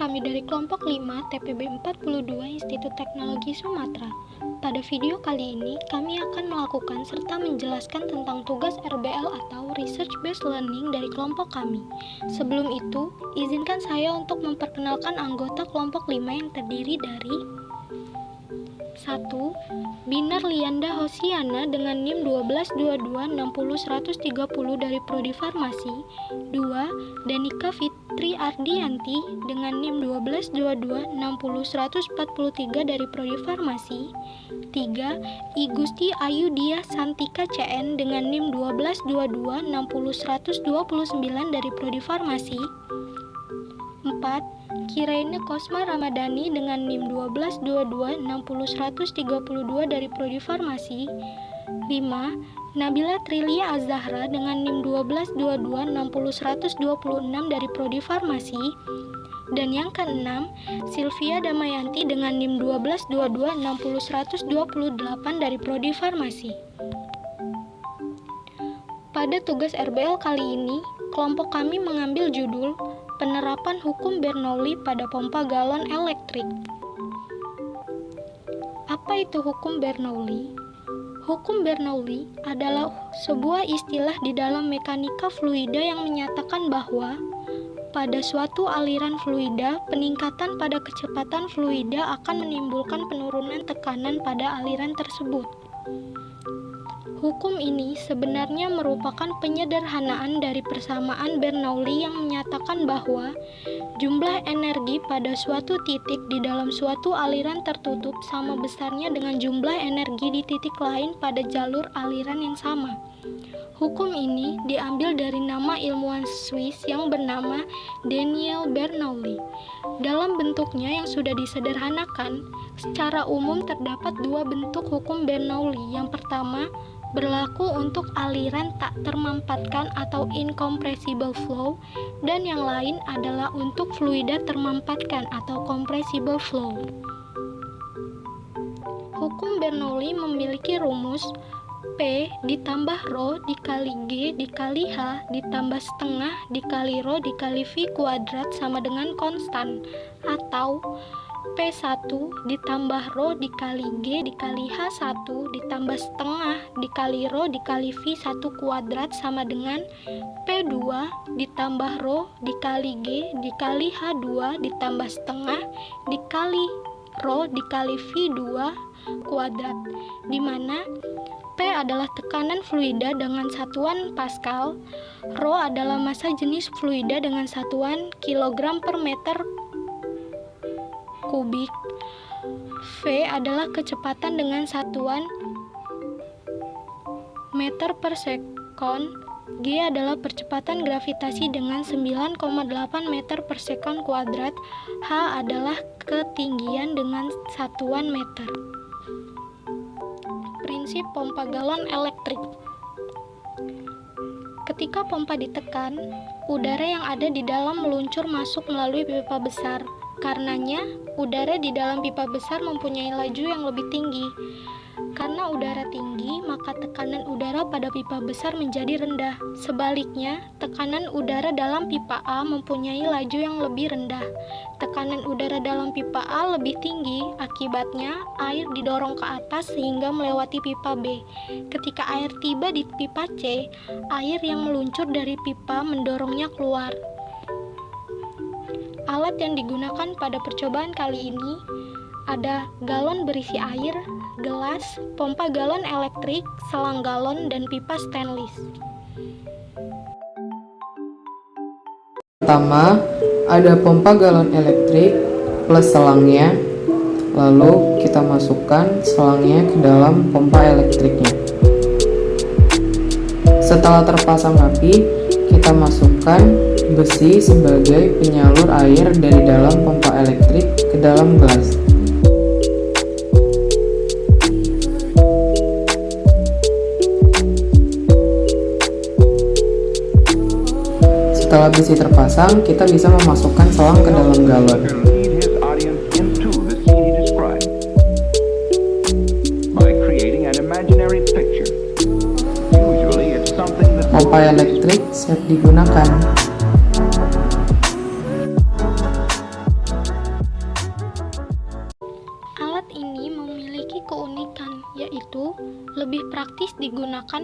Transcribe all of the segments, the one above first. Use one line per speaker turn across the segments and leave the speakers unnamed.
kami dari kelompok 5 TPB 42 Institut Teknologi Sumatera. Pada video kali ini, kami akan melakukan serta menjelaskan tentang tugas RBL atau Research Based Learning dari kelompok kami. Sebelum itu, izinkan saya untuk memperkenalkan anggota kelompok 5 yang terdiri dari 1. Binar Lianda Hosiana dengan NIM 122260130 dari Prodi Farmasi. 2. Danika Fitri Ardianti dengan NIM 122260143 dari Prodi Farmasi. 3. Igusti Ayudia Santika CN dengan NIM 122260129 dari Prodi Farmasi. 4. Kiraina Kosma Ramadhani dengan NIM 122260132 dari Prodi Farmasi. 5. Nabila Trilia Azahra dengan NIM 122260126 dari Prodi Farmasi. Dan yang keenam, Sylvia Damayanti dengan NIM 122260128 dari Prodi Farmasi. Pada tugas RBL kali ini, kelompok kami mengambil judul Penerapan Hukum Bernoulli pada Pompa Galon Elektrik. Apa itu hukum Bernoulli? Hukum Bernoulli adalah sebuah istilah di dalam mekanika fluida yang menyatakan bahwa pada suatu aliran fluida, peningkatan pada kecepatan fluida akan menimbulkan penurunan tekanan pada aliran tersebut. Hukum ini sebenarnya merupakan penyederhanaan dari persamaan Bernoulli yang menyatakan bahwa jumlah energi pada suatu titik di dalam suatu aliran tertutup sama besarnya dengan jumlah energi di titik lain pada jalur aliran yang sama. Hukum ini diambil dari nama ilmuwan Swiss yang bernama Daniel Bernoulli. Dalam bentuknya yang sudah disederhanakan, secara umum terdapat dua bentuk hukum Bernoulli. Yang pertama, berlaku untuk aliran tak termampatkan atau incompressible flow, dan yang lain adalah untuk fluida termampatkan atau compressible flow. Hukum Bernoulli memiliki rumus P ditambah Rho dikali G dikali H ditambah setengah dikali Rho dikali V kuadrat sama dengan konstan, atau P1 ditambah Rho dikali G dikali H1 ditambah setengah dikali Rho dikali V1 kuadrat sama dengan P2 ditambah Rho dikali G dikali H2 ditambah setengah dikali Rho dikali V2 kuadrat, di mana P adalah tekanan fluida dengan satuan Pascal, Rho adalah massa jenis fluida dengan satuan kilogram per meter kubik, V adalah kecepatan dengan satuan meter per sekon, G adalah percepatan gravitasi dengan 9,8 meter per sekon kuadrat, H adalah ketinggian dengan satuan meter. Prinsip pompa galon elektrik. Ketika pompa ditekan, udara yang ada di dalam meluncur masuk melalui pipa besar. Karenanya, udara di dalam pipa besar mempunyai laju yang lebih tinggi. Karena udara tinggi, maka tekanan udara pada pipa besar menjadi rendah. Sebaliknya, tekanan udara dalam pipa A mempunyai laju yang lebih rendah. Tekanan udara dalam pipa A lebih tinggi, akibatnya air didorong ke atas sehingga melewati pipa B. Ketika air tiba di pipa C, air yang meluncur dari pipa mendorongnya keluar. Alat yang digunakan pada percobaan kali ini ada galon berisi air, gelas, pompa galon elektrik, selang galon, dan pipa stainless.
Pertama, ada pompa galon elektrik plus selangnya, lalu kita masukkan selangnya ke dalam pompa elektriknya. Setelah terpasang rapi, kita masukkan besi sebagai penyalur air dari dalam pompa elektrik ke dalam gelas. Setelah besi terpasang, kita bisa memasukkan selang ke dalam galon. Pompa elektrik siap digunakan.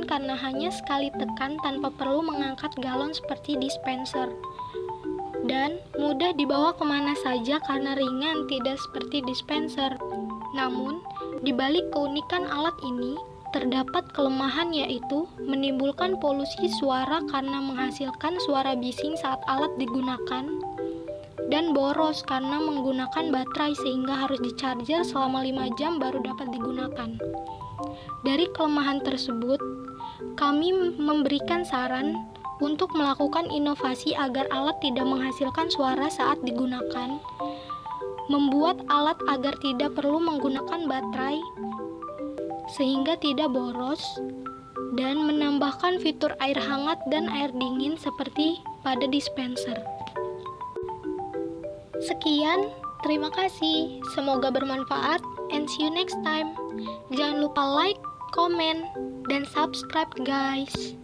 digunakan karena hanya sekali tekan tanpa perlu mengangkat galon seperti dispenser. Dan mudah dibawa kemana saja karena ringan, tidak seperti dispenser. Namun, di balik keunikan alat ini, terdapat kelemahan, yaitu menimbulkan polusi suara karena menghasilkan suara bising saat alat digunakan, dan boros karena menggunakan baterai sehingga harus di-charger selama 5 jam baru dapat digunakan. Dari kelemahan tersebut, kami memberikan saran untuk melakukan inovasi agar alat tidak menghasilkan suara saat digunakan, membuat alat agar tidak perlu menggunakan baterai sehingga tidak boros, dan menambahkan fitur air hangat dan air dingin seperti pada dispenser. Sekian, terima kasih. Semoga bermanfaat and see you next time. Jangan lupa like, comment, dan subscribe guys.